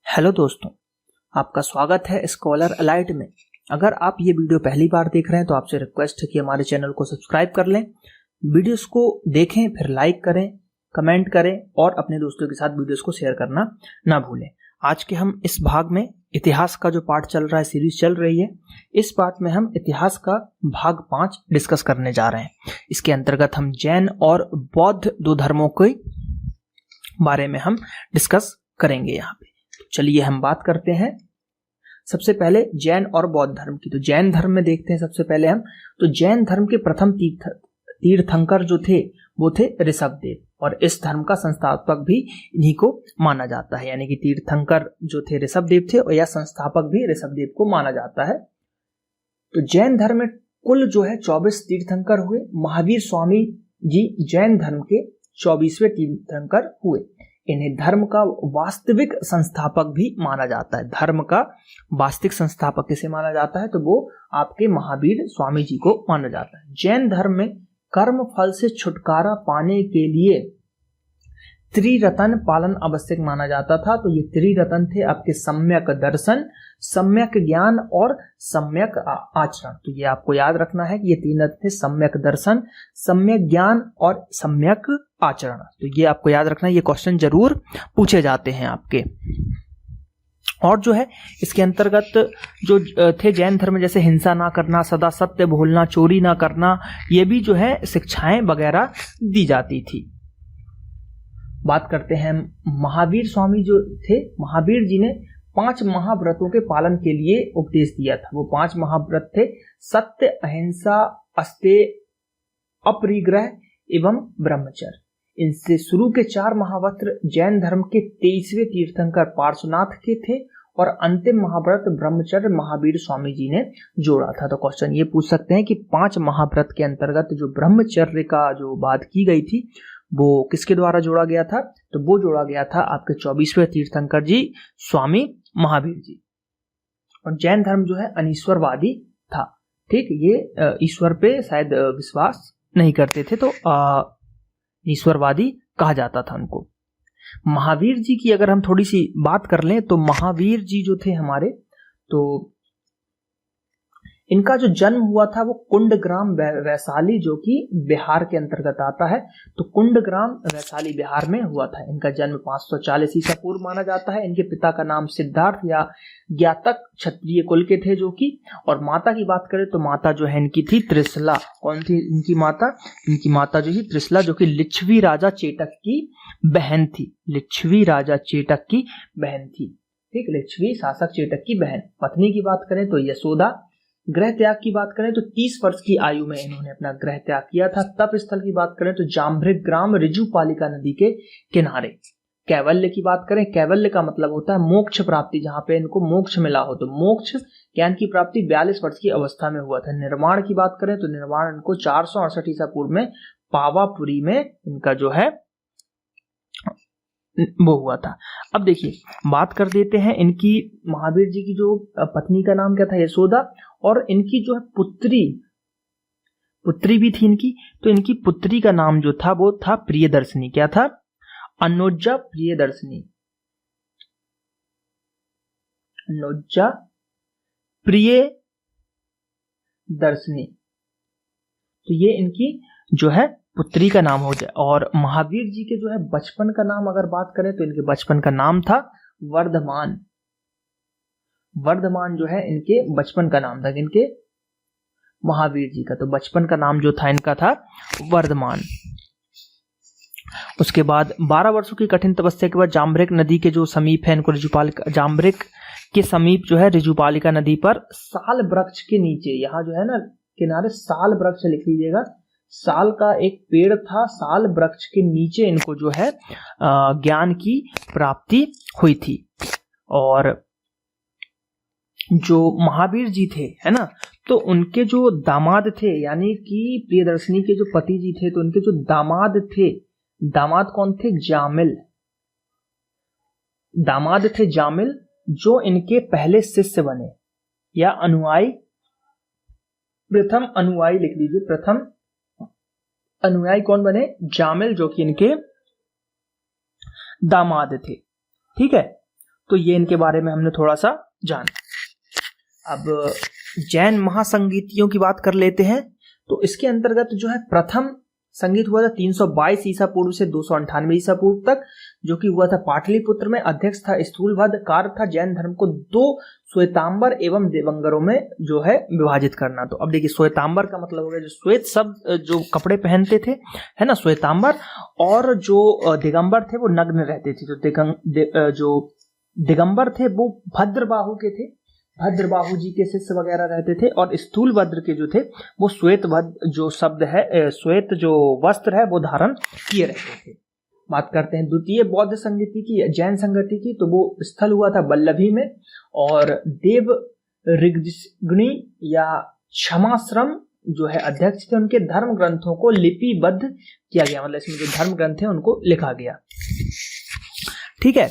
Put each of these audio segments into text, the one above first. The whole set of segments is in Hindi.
हेलो दोस्तों, आपका स्वागत है स्कॉलर अलाइट में। अगर आप ये वीडियो पहली बार देख रहे हैं तो आपसे रिक्वेस्ट है कि हमारे चैनल को सब्सक्राइब कर लें, वीडियोस को देखें, फिर लाइक करें, कमेंट करें और अपने दोस्तों के साथ वीडियोस को शेयर करना ना भूलें। आज के हम इस भाग में इतिहास का जो पार्ट चल रहा है, सीरीज चल रही है, इस पार्ट में हम इतिहास का भाग 5 डिस्कस करने जा रहे हैं। इसके अंतर्गत हम जैन और बौद्ध दो धर्मों के बारे में हम डिस्कस करेंगे यहाँ पे। चलिए हम बात करते हैं सबसे पहले जैन और बौद्ध धर्म की। तो जैन धर्म में देखते हैं सबसे पहले हम। तो जैन धर्म के प्रथम तीर्थंकर जो थे वो थे ऋषभदेव, और इस धर्म का संस्थापक भी इन्हीं को माना जाता है। यानी कि तीर्थंकर जो थे ऋषभदेव थे और या संस्थापक भी ऋषभदेव को माना जाता है। तो जैन धर्म में कुल जो है 24 तीर्थंकर हुए। महावीर स्वामी जी जैन धर्म के 24वें तीर्थंकर हुए। इन्हें धर्म का वास्तविक संस्थापक भी माना जाता है। धर्म का वास्तविक संस्थापक किसे माना जाता है? तो वो आपके महावीर स्वामी जी को माना जाता है। जैन धर्म में कर्म फल से छुटकारा पाने के लिए त्रिरत्न पालन आवश्यक माना जाता था। तो ये त्रिरत्न थे आपके सम्यक दर्शन, सम्यक ज्ञान और सम्यक आचरण। तो ये आपको याद रखना है कि ये तीन रत्न थे, सम्यक दर्शन, सम्यक ज्ञान और सम्यक आचरण। तो ये आपको याद रखना है, ये क्वेश्चन जरूर पूछे जाते हैं आपके। और जो है इसके अंतर्गत जो थे जैन धर्म, जैसे हिंसा ना करना, सदा सत्य बोलना, चोरी ना करना, ये भी जो है शिक्षाएं वगैरह दी जाती थी। बात करते हैं महावीर स्वामी जो थे। महावीर जी ने 5 महाव्रतों के पालन के लिए उपदेश दिया था। वो 5 महाव्रत थे: सत्य, अहिंसा, अस्तेय, अपरिग्रह एवं ब्रह्मचर्य। इनसे शुरू के 4 महाव्रत जैन धर्म के 23वें तीर्थंकर पार्श्वनाथ के थे और अंतिम महाव्रत ब्रह्मचर्य महावीर स्वामी जी ने जोड़ा था। तो क्वेश्चन ये पूछ सकते हैं कि 5 महाव्रत के अंतर्गत जो ब्रह्मचर्य का जो बात की गई थी वो किसके द्वारा जोड़ा गया था? तो वो जोड़ा गया था आपके 24वें तीर्थंकर जी स्वामी महावीर जी। और जैन धर्म जो है अनीश्वरवादी था। ठीक, ये ईश्वर पे शायद विश्वास नहीं करते थे, तो ईश्वरवादी कहा जाता था उनको। महावीर जी की अगर हम थोड़ी सी बात कर लें तो महावीर जी जो थे हमारे, तो इनका जो जन्म हुआ था वो कुंडग्राम वैशाली जो कि बिहार के अंतर्गत आता है। तो कुंडग्राम वैशाली बिहार में हुआ था। इनका जन्म 540 ईसा पूर्व माना जाता है। इनके पिता का नाम सिद्धार्थ या ज्ञातक क्षत्रिय कुल के थे जो कि, और माता की बात करें तो माता जो है इनकी थी त्रिशला। कौन थी इनकी माता? इनकी माता जो थी त्रिशला, जो कि लिच्छवी राजा चेटक की बहन थी। लिच्छवी राजा चेटक की बहन थी। ठीक, लिच्छवी शासक चेटक की बहन। पत्नी की बात करें तो यशोदा। गृह त्याग की बात करें तो 30 वर्ष की आयु में इन्होंने अपना गृह त्याग किया था। तप स्थल की बात करें तो जाम्भृग ग्राम ऋजुपालिका नदी के किनारे। कैवल्य की बात करें, कैवल्य का मतलब होता है मोक्ष प्राप्ति, जहां पे इनको मोक्ष मिला हो। तो मोक्ष ज्ञान की प्राप्ति 42 वर्ष की अवस्था में हुआ था। निर्वाण की बात करें तो निर्वाण इनको 468 ईसा पूर्व में पावापुरी में इनका जो है वो हुआ था। अब देखिए बात कर देते हैं इनकी महावीर जी की जो पत्नी का नाम क्या था? यशोदा। और इनकी जो है पुत्री भी थी इनकी। तो इनकी पुत्री का नाम जो था वो था प्रियदर्शनी। क्या था? अनुजा प्रियदर्शनी। अनुजा प्रियदर्शनी। तो ये इनकी जो है पुत्री का नाम हो जाए। और महावीर जी के जो है बचपन का नाम अगर बात करें तो इनके बचपन का नाम था वर्धमान। वर्धमान जो है इनके बचपन का नाम था। इनके महावीर जी का तो बचपन का नाम जो था इनका था वर्धमान। उसके बाद 12 वर्षों की कठिन तपस्या के बाद जाम्भृग नदी के जो समीप है इनको ऋजुपालिका, जाम्भृग के समीप जो है ऋजुपालिका नदी पर साल वृक्ष के नीचे, यहाँ जो है ना किनारे साल वृक्ष लिख लीजिएगा, साल का एक पेड़ था, साल वृक्ष के नीचे इनको जो है ज्ञान की प्राप्ति हुई थी। और जो महावीर जी थे है ना, तो उनके जो दामाद थे, यानी कि प्रियदर्शनी के जो पति जी थे, तो उनके जो दामाद थे, दामाद कौन थे? जामिल। दामाद थे जामिल, जो इनके पहले शिष्य बने या अनुयायी। प्रथम अनुयायी लिख लीजिए, प्रथम अनुयायी कौन बने? जामिल, जो कि इनके दामाद थे। ठीक है, तो ये इनके बारे में हमने थोड़ा सा जाना। अब जैन महासंगीतियों की बात कर लेते हैं। तो इसके अंतर्गत जो है प्रथम संगीत हुआ था 322 ईसा पूर्व से 298 ईसा पूर्व तक, जो कि हुआ था पाटलिपुत्र में। अध्यक्ष था स्थूलभद्र। कार्य था जैन धर्म को 2 श्वेतांबर एवं देवंगरों में जो है विभाजित करना। तो अब देखिए, श्वेतांबर का मतलब हो गया जो श्वेत शब्द जो कपड़े पहनते थे, है ना, श्वेतांबर, और जो दिगंबर थे वो नग्न रहते थे। जो दिगंबर थे वो भद्रबाहु के थे, भद्रबाहु जी के शिष्य वगैरह रहते थे। और स्थूलभद्र के जो थे वो श्वेत जो शब्द है, श्वेत जो वस्त्र है वो धारण किए रहते थे। बात करते हैं द्वितीय बौद्ध संगति की, जैन संगति की। तो वो स्थल हुआ था वल्लभी में, और देव ऋग्नि या क्षमाश्रम जो है अध्यक्ष थे। उनके धर्म ग्रंथों को लिपिबद्ध किया गया, मतलब इसमें जो धर्म ग्रंथ है उनको लिखा गया। ठीक है,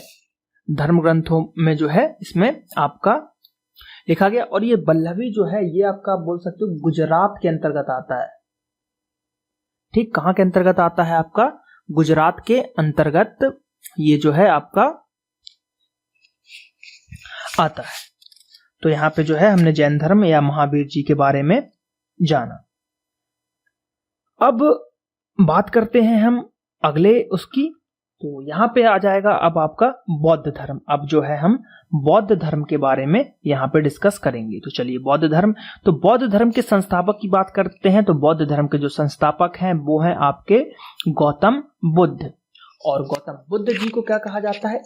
धर्म ग्रंथों में जो है इसमें आपका लिखा गया। और ये वल्लभी जो है ये आपका बोल सकते हो गुजरात के अंतर्गत आता है। ठीक, कहां के अंतर्गत आता है? आपका गुजरात के अंतर्गत ये जो है आपका आता है। तो यहां पे जो है हमने जैन धर्म या महावीर जी के बारे में जाना। अब बात करते हैं हम अगले उसकी। तो यहां पे आ जाएगा अब आपका बौद्ध धर्म। अब जो है हम बौद्ध धर्म के बारे में यहां पे डिस्कस करेंगे। तो चलिए, बौद्ध धर्म। तो बौद्ध धर्म के संस्थापक की बात करते हैं। तो बौद्ध धर्म के जो संस्थापक हैं वो हैं आपके गौतम बुद्ध। और गौतम बुद्ध जी को क्या कहा जाता है?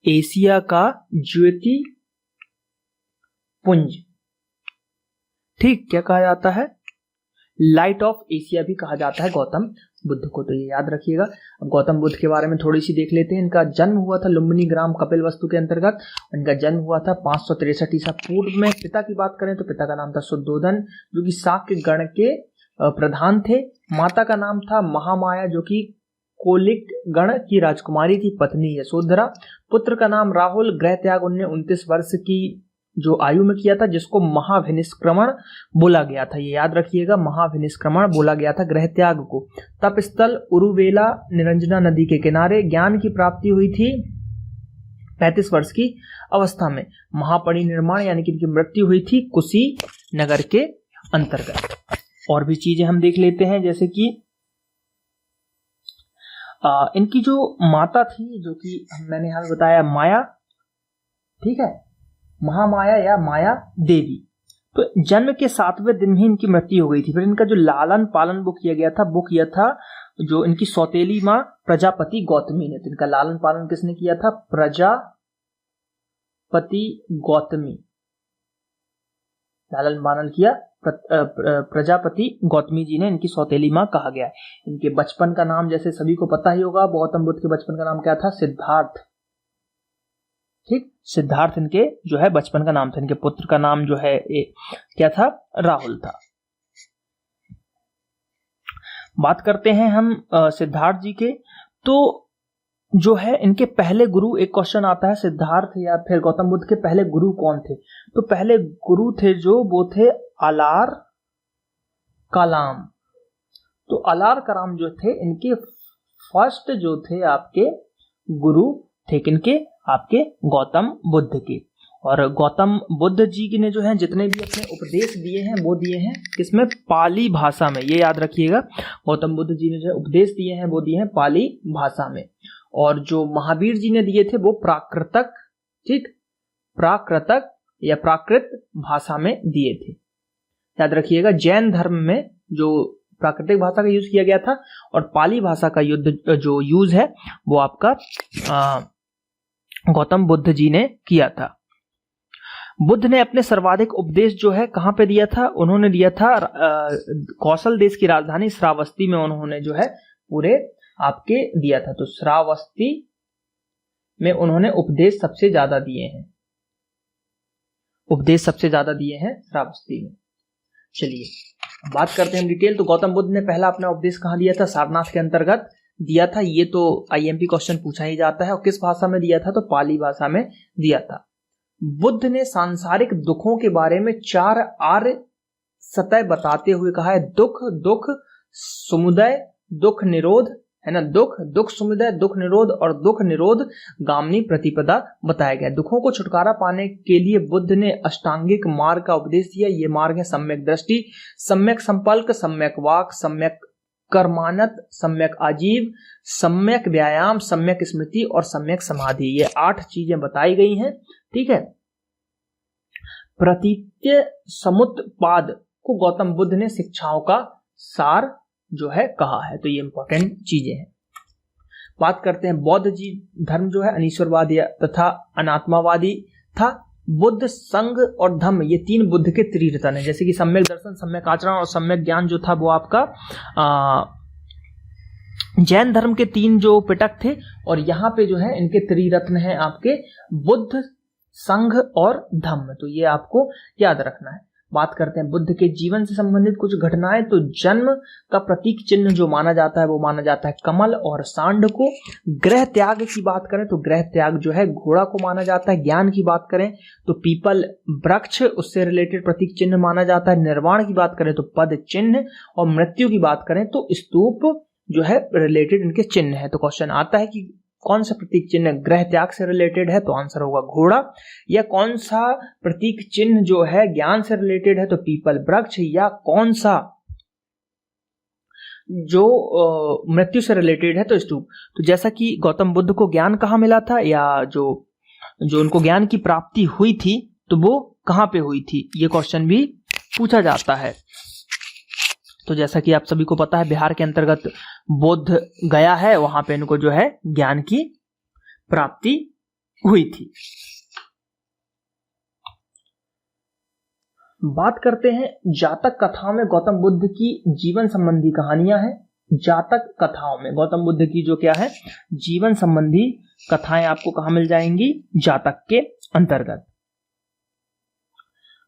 एशिया का ज्योति पुंज। ठीक, क्या कहा जाता है? लाइट ऑफ एशिया भी कहा जाता है गौतम बुद्ध को। तो ये याद रखिएगा। गौतम बुद्ध के बारे में थोड़ी सी देख लेते हैं। इनका जन्म हुआ था लुम्बिनी ग्राम कपिलवस्तु के अंतर्गत। इनका जन्म हुआ था 563 ईसा पूर्व में। पिता की बात करें तो पिता का नाम था शुद्धोधन, जो कि शाक्य गण के प्रधान थे। माता का नाम था महामाया, जो कि कोलिक गण की राजकुमारी थी, पत्नी यशोधरा। पुत्र का नाम राहुल। गृह त्याग उन्हें 29 वर्ष की जो आयु में किया था, जिसको महाविनिष्क्रमण बोला गया था। ये याद रखिएगा, महाविनिष्क्रमण बोला गया था गृह त्याग को। तप स्थल उरुवेला निरंजना नदी के किनारे। ज्ञान की प्राप्ति हुई थी 35 वर्ष की अवस्था में। महापरिनिर्वाण यानी कि इनकी मृत्यु हुई थी कुशी नगर के अंतर्गत। और भी चीजें हम देख लेते हैं, जैसे कि इनकी जो माता थी, जो कि मैंने यहां बताया माया, ठीक है, महामाया या माया देवी। तो जन्म के 7वें दिन ही इनकी मृत्यु हो गई थी। फिर इनका जो लालन पालन वो किया गया था, वो किया था जो इनकी सौतेली माँ प्रजापति गौतमी ने। तो इनका लालन पालन किसने किया था? प्रजापति गौतमी। लालन पालन किया प्रजापति गौतमी जी ने, इनकी सौतेली माँ कहा गया है। इनके बचपन का नाम जैसे सभी को पता ही होगा, गौतम बुद्ध के बचपन का नाम क्या था? सिद्धार्थ। ठीक, सिद्धार्थ इनके जो है बचपन का नाम था। इनके पुत्र का नाम जो है क्या था? राहुल था। बात करते हैं हम सिद्धार्थ जी के। तो जो है इनके पहले गुरु, एक क्वेश्चन आता है, सिद्धार्थ या फिर गौतम बुद्ध के पहले गुरु कौन थे? तो पहले गुरु थे जो वो थे अलार कलाम। तो अलार कलाम जो थे इनके फर्स्ट जो थे आपके गुरु थे, किनके? आपके गौतम बुद्ध के। और गौतम बुद्ध जी ने जो है जितने भी अपने उपदेश दिए हैं वो दिए हैं किसमें? पाली भाषा में। ये याद रखिएगा, गौतम बुद्ध जी ने जो उपदेश दिए हैं वो दिए हैं पाली भाषा में। और जो महावीर जी ने दिए थे वो प्राकृतक, ठीक, प्राकृतक या प्राकृत भाषा में दिए थे। याद रखिएगा, जैन धर्म में जो प्राकृतिक भाषा का यूज किया गया था और पाली भाषा का जो यूज है वो आपका गौतम बुद्ध जी ने किया था। बुद्ध ने अपने सर्वाधिक उपदेश जो है कहां पे दिया था? उन्होंने दिया था कौशल देश की राजधानी श्रावस्ती में। उन्होंने जो है पूरे आपके दिया था। तो श्रावस्ती में उन्होंने उपदेश सबसे ज्यादा दिए हैं, उपदेश सबसे ज्यादा दिए हैं श्रावस्ती में। चलिए बात करते हैं डिटेल। तो गौतम बुद्ध ने पहला अपना उपदेश कहां दिया था? सारनाथ के अंतर्गत दिया था। ये तो आईएमपी क्वेश्चन पूछा ही जाता है। और किस भाषा में दिया था? तो पाली भाषा में दिया था। बुद्ध ने सांसारिक दुखों के बारे में 4 आर्य सतह बताते हुए कहा है, दुख, दुख समुदय, दुख निरोध है ना। दुख, दुख समुदय, दुख निरोध और दुख निरोध गामिनी प्रतिपदा बताया गया। दुखों को छुटकारा पाने के लिए बुद्ध ने अष्टांगिक मार्ग का उपदेश दिया। ये मार्ग है सम्यक दृष्टि, सम्यक संकल्प, सम्यक वाक, सम्यक कर्मानत, सम्यक आजीव, सम्यक व्यायाम, सम्यक स्मृति और सम्यक समाधि। ये 8 चीजें बताई गई हैं। ठीक है। प्रतीत्य समुत्पाद को गौतम बुद्ध ने शिक्षाओं का सार जो है कहा है। तो ये इंपॉर्टेंट चीजें हैं। बात करते हैं बौद्ध जी धर्म जो है अनीश्वरवादी तथा अनात्मावादी था। बुद्ध, संघ और धम्म ये 3 बुद्ध के त्रिरत्न है। जैसे कि सम्यक दर्शन, सम्यक आचरण और सम्यक ज्ञान जो था वो आपका जैन धर्म के 3 जो पिटक थे, और यहाँ पे जो है इनके त्रिरत्न है आपके बुद्ध, संघ और धम्म। तो ये आपको याद रखना है। बात करते हैं बुद्ध के जीवन से संबंधित कुछ घटनाएं। तो जन्म का प्रतीक चिन्ह जो माना जाता है वो माना जाता है कमल और सांड को। ग्रह त्याग की बात करें तो ग्रह त्याग जो है घोड़ा को माना जाता है। ज्ञान की बात करें तो पीपल वृक्ष, उससे रिलेटेड प्रतीक चिन्ह माना जाता है। निर्वाण की बात करें तो पद चिन्ह, और मृत्यु की बात करें तो स्तूप जो है रिलेटेड इनके चिन्ह है। तो क्वेश्चन आता है कि कौन सा प्रतीक चिन्ह ग्रह त्याग से रिलेटेड है, तो आंसर होगा घोड़ा। या कौन सा प्रतीक चिन्ह जो है ज्ञान से रिलेटेड है, तो पीपल वृक्ष। या कौन सा जो मृत्यु से रिलेटेड है, तो स्तूप। तो जैसा कि गौतम बुद्ध को ज्ञान कहाँ मिला था, या जो उनको ज्ञान की प्राप्ति हुई थी तो वो कहाँ पे हुई थी, ये क्वेश्चन भी पूछा जाता है। तो जैसा कि आप सभी को पता है बिहार के अंतर्गत बोध गया है, वहां पे इनको जो है ज्ञान की प्राप्ति हुई थी। बात करते हैं जातक कथाओं में गौतम बुद्ध की जीवन संबंधी कहानियां हैं। जातक कथाओं में गौतम बुद्ध की जो क्या है जीवन संबंधी कथाएं आपको कहां मिल जाएंगी, जातक के अंतर्गत।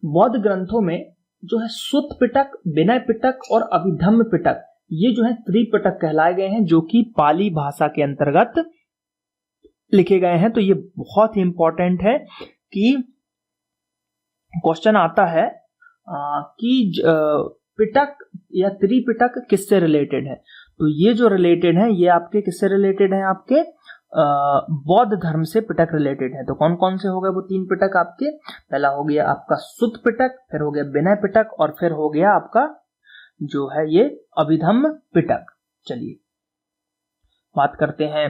बौद्ध ग्रंथों में जो है सुत्त पिटक, विनय पिटक और अभिधम्म पिटक, ये जो है त्रिपिटक कहलाए गए हैं, जो कि पाली भाषा के अंतर्गत लिखे गए हैं। तो ये बहुत ही इंपॉर्टेंट है कि क्वेश्चन आता है कि पिटक या त्रिपिटक किससे रिलेटेड है। तो ये जो रिलेटेड है ये आपके किससे रिलेटेड है, आपके बौद्ध धर्म से पिटक रिलेटेड है। तो कौन कौन से हो गए वो 3 पिटक आपके, पहला हो गया आपका सुत्त पिटक, फिर हो गया विनय पिटक और फिर हो गया आपका जो है ये अभिधम्म पिटक। चलिए बात करते हैं,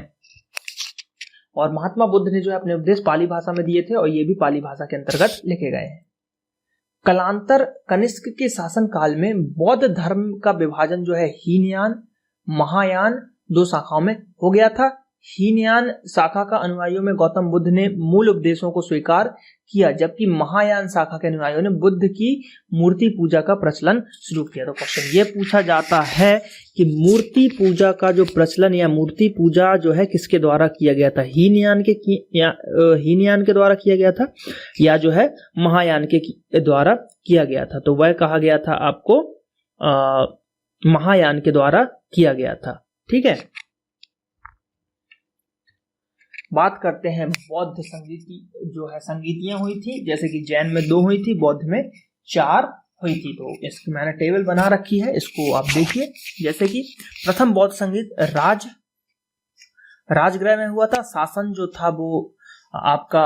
और महात्मा बुद्ध ने जो है अपने उपदेश पाली भाषा में दिए थे और ये भी पाली भाषा के अंतर्गत लिखे गए हैं। कालांतर कनिष्क के शासन काल में बौद्ध धर्म का विभाजन जो है हीनयान, महायान 2 शाखाओं में हो गया था। हीनयान शाखा का अनुयायियों में गौतम बुद्ध ने मूल उपदेशों को स्वीकार किया, जबकि महायान शाखा के अनुयायियों ने बुद्ध की मूर्ति पूजा का प्रचलन शुरू किया। तो क्वेश्चन ये पूछा जाता है कि मूर्ति पूजा का जो प्रचलन या मूर्ति पूजा जो है किसके द्वारा किया गया था, हीनयान के द्वारा किया गया था या जो है महायान के द्वारा किया गया था। तो वह कहा गया था आपको महायान के द्वारा किया गया था। ठीक है। बात करते हैं बौद्ध संगीति जो है संगीतियां हुई थी, जैसे कि जैन में 2 हुई थी, बौद्ध में 4 हुई थी। तो इसकी मैंने टेबल बना रखी है, इसको आप देखिए। जैसे कि प्रथम बौद्ध संगीत राजगृह में हुआ था। शासन जो था वो आपका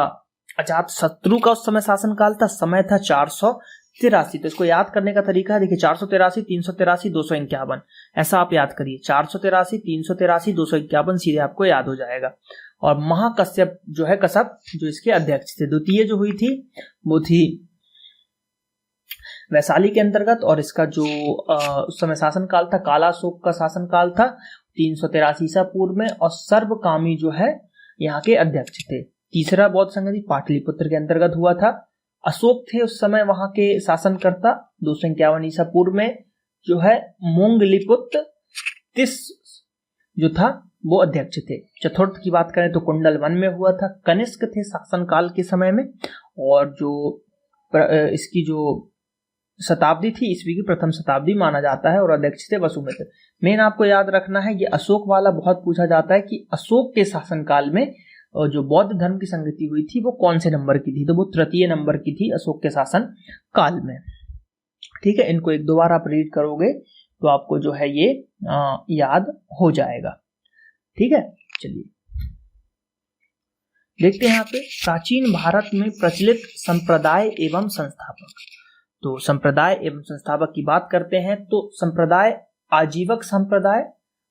अजात शत्रु का उस समय शासन काल था। समय था 483। तो इसको याद करने का तरीका है, देखिए 483, 383, 251, ऐसा आप याद करिए। 483, 383, 251 सीधे आपको याद हो जाएगा। और महाकश्यप जो है कश्यप जो इसके अध्यक्ष थे। द्वितीय जो हुई थी वो थी वैशाली के अंतर्गत, और इसका जो उस समय शासन काल था कालाशोक का शासन काल था 383 ईसा पूर्व में, और सर्वकामी जो है यहाँ के अध्यक्ष थे। तीसरा बौद्ध संगति पाटलिपुत्र के अंतर्गत हुआ था। अशोक थे उस समय वहां के शासनकर्ता। 251 ईसा पूर्व में जो है मोंगलीपुत्र तिस जो था वो अध्यक्ष थे। चतुर्थ की बात करें तो कुंडल 1 में हुआ था। कनिष्क थे शासनकाल के समय में, और जो इसकी जो शताब्दी थी ईस्वी की प्रथम शताब्दी माना जाता है, और अध्यक्ष थे वसुमित्र। मेन आपको याद रखना है, ये अशोक वाला बहुत पूछा जाता है कि अशोक के शासनकाल में जो बौद्ध धर्म की संगति हुई थी वो कौन से नंबर की थी, तो वो तृतीय नंबर की थी अशोक के शासन काल में। ठीक है, इनको 1-2 बार आप रीड करोगे तो आपको जो है ये याद हो जाएगा। ठीक है, चलिए देखते हैं यहाँ पे प्राचीन भारत में प्रचलित संप्रदाय एवं संस्थापक। तो संप्रदाय एवं संस्थापक की बात करते हैं तो संप्रदाय आजीवक संप्रदाय,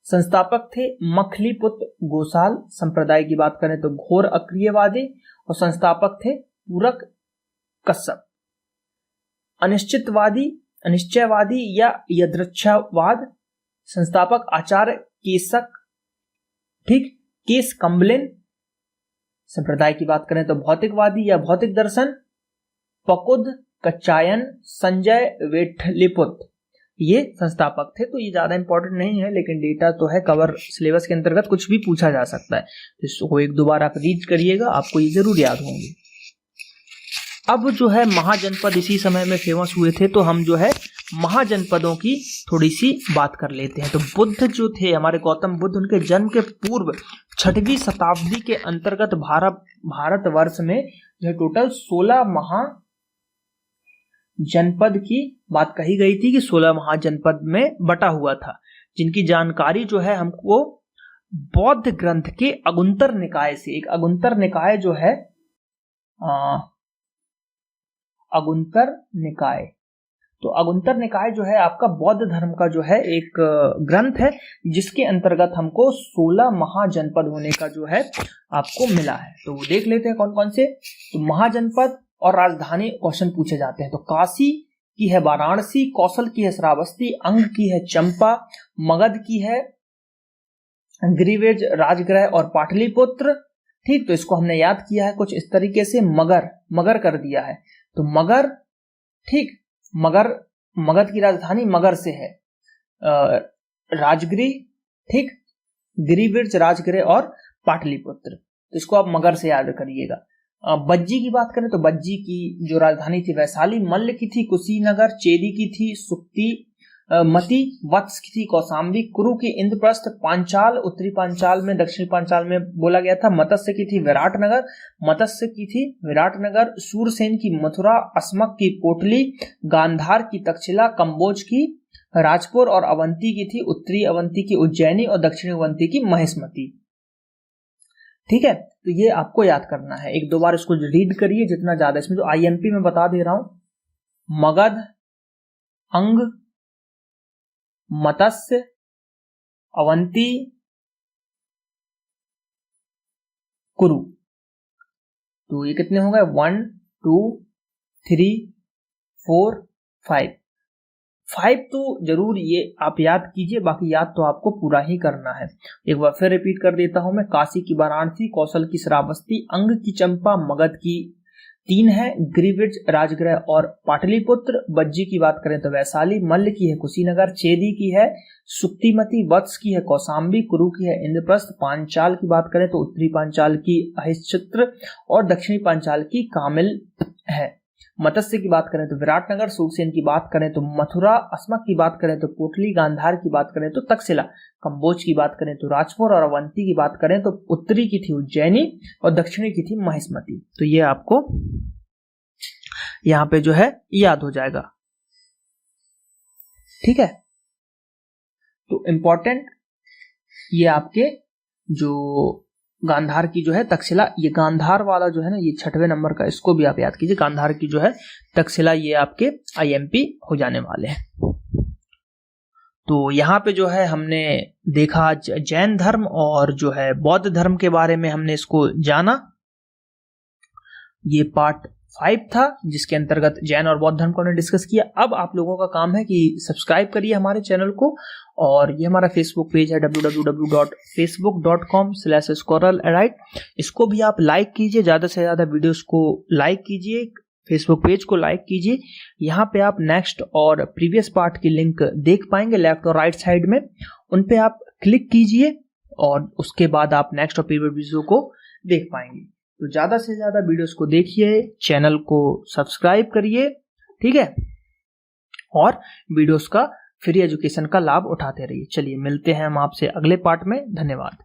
संस्थापक थे मखलीपुत्र गोसाल। संप्रदाय की बात करें तो घोर अक्रियवादी और संस्थापक थे पूरक कश्यप। अनिश्चयवादी या यदृच्छावाद, संस्थापक आचार्य केसक, ठीक, केस कम्बलिन। संप्रदाय की बात करें तो भौतिकवादी या भौतिक दर्शन, पकुद कच्चायन, संजय वेठलीपुत्र, ये संस्थापक थे। तो ये ज्यादा इंपॉर्टेंट नहीं है, लेकिन डेटा तो है, कवर सिलेबस के अंतर्गत कुछ भी पूछा जा सकता है, तो इसको एक दो बार आप रीड करिएगा, आपको ये जरूर याद होंगे। अब जो है महाजनपद इसी समय में फेमस हुए थे, तो हम जो है महाजनपदों की थोड़ी सी बात कर लेते हैं। तो बुद्ध जो थे हमारे गौतम बुद्ध, उनके जन्म के पूर्व 6वीं शताब्दी के अंतर्गत भारतवर्ष में जो टोटल 16 महाजनपद की बात कही गई थी कि 16 महाजनपद में बटा हुआ था, जिनकी जानकारी जो है हमको बौद्ध ग्रंथ के अगुंतर निकाय से, एक अगुंतर निकाय जो है अगुंतर निकाय, तो अगुंतर निकाय जो है आपका बौद्ध धर्म का जो है एक ग्रंथ है, जिसके अंतर्गत हमको 16 महाजनपद होने का जो है आपको मिला है। तो वो देख लेते हैं कौन कौन से। तो महाजनपद और राजधानी क्वेश्चन पूछे जाते हैं। तो काशी की है वाराणसी, कौशल की है श्रावस्ती, अंग की है चंपा, मगध की है ग्रीवेज राजगृह और पाटलिपुत्र, ठीक। तो इसको हमने याद किया है कुछ इस तरीके से, मगर कर दिया है। तो मगर, ठीक, मगध की राजधानी मगर से है। राजगृह, ठीक, गिरिवीर राजगृह और पाटलिपुत्र, तो इसको आप मगर से याद करिएगा। बज्जी की बात करें तो बज्जी की जो राजधानी थी वैशाली, मल्ल की थी कुशीनगर, चेदी की थी सुक्ति मती, वत्स की थी कौशाम्बी, कुरु की इंद्रप्रस्थ, पांचाल उत्तरी पांचाल में, दक्षिणी पांचाल में बोला गया था, मत्स्य की थी विराटनगर, सूरसेन की मथुरा, अस्मक की पोटली, गांधार की तक्षशिला, कंबोज की राजपुर और अवंती की थी उत्तरी अवंती की उज्जैनी और दक्षिणी अवंती की महिष्मती, ठीक है। तो ये आपको याद करना है, एक दो बार इसको रीड करिए जितना ज्यादा। इसमें जो आईएमपी में बता दे रहा हूं, मगध, अंग, मत्स्य, अवंती, कुरु, तो ये कितने हो गए 1 2 3 4 5 तो जरूर ये आप याद कीजिए, बाकी याद तो आपको पूरा ही करना है। एक बार फिर रिपीट कर देता हूं मैं, काशी की वाराणसी, कौशल की श्रावस्ती, अंग की चंपा, मगध की 3 है ग्रीविज राजगृह और पाटलिपुत्र, बज्जी की बात करें तो वैशाली, मल्ल की है कुशीनगर, चेदी की है सुक्तिमती, वत्स की है कौशाम्बी, कुरु की है इंद्रप्रस्थ, पांचाल की बात करें तो उत्तरी पांचाल की अहिच्छत्र और दक्षिणी पांचाल की कामिल है। मत्स्य की बात करें तो विराटनगर, सूरसेन की बात करें तो मथुरा, अस्मक की बात करें तो पोटली, गांधार की बात करें तो तक्षशिला, कंबोज की बात करें तो राजपुर और अवंती की बात करें तो उत्तरी की थी उज्जैनी और दक्षिणी की थी महिष्मती। तो ये आपको यहां पे जो है याद हो जाएगा, ठीक है। तो इंपॉर्टेंट ये आपके जो गांधार की जो है तक्षशिला, ये गांधार वाला जो है ना, ये 6वें नंबर का, इसको भी आप याद कीजिए। गांधार की जो है तक्षशिला, ये आपके आईएमपी हो जाने वाले हैं। तो यहाँ पे जो है हमने देखा जैन धर्म और जो है बौद्ध धर्म के बारे में हमने इसको जाना। ये पार्ट 5 था जिसके अंतर्गत जैन और बौद्ध धर्म को हमने डिस्कस किया। अब आप लोगों का काम है कि सब्सक्राइब करिए हमारे चैनल को, और ये हमारा फेसबुक पेज है www.facebook.com/squirrelelite। इसको भी आप लाइक कीजिए, ज़्यादा से ज़्यादा वीडियोस को लाइक कीजिए, फेसबुक पेज को लाइक कीजिए। यहाँ पे आप नेक्स्ट और प्रीवियस पार्ट की लिंक देख पाएंगे लेफ्ट और राइट साइड में, उन पे आप क्लिक कीजिए और उसके बाद आप नेक्स्ट और प्रीवियस वीडियो को देख पाएंगे। तो ज़्यादा से ज़्यादा वीडियोस को देखिए, चैनल को सब्सक्राइब करिए, ठीक है, और वीडियोस का फ्री एजुकेशन का लाभ उठाते रहिए। चलिए मिलते हैं हम आपसे अगले पार्ट में। धन्यवाद।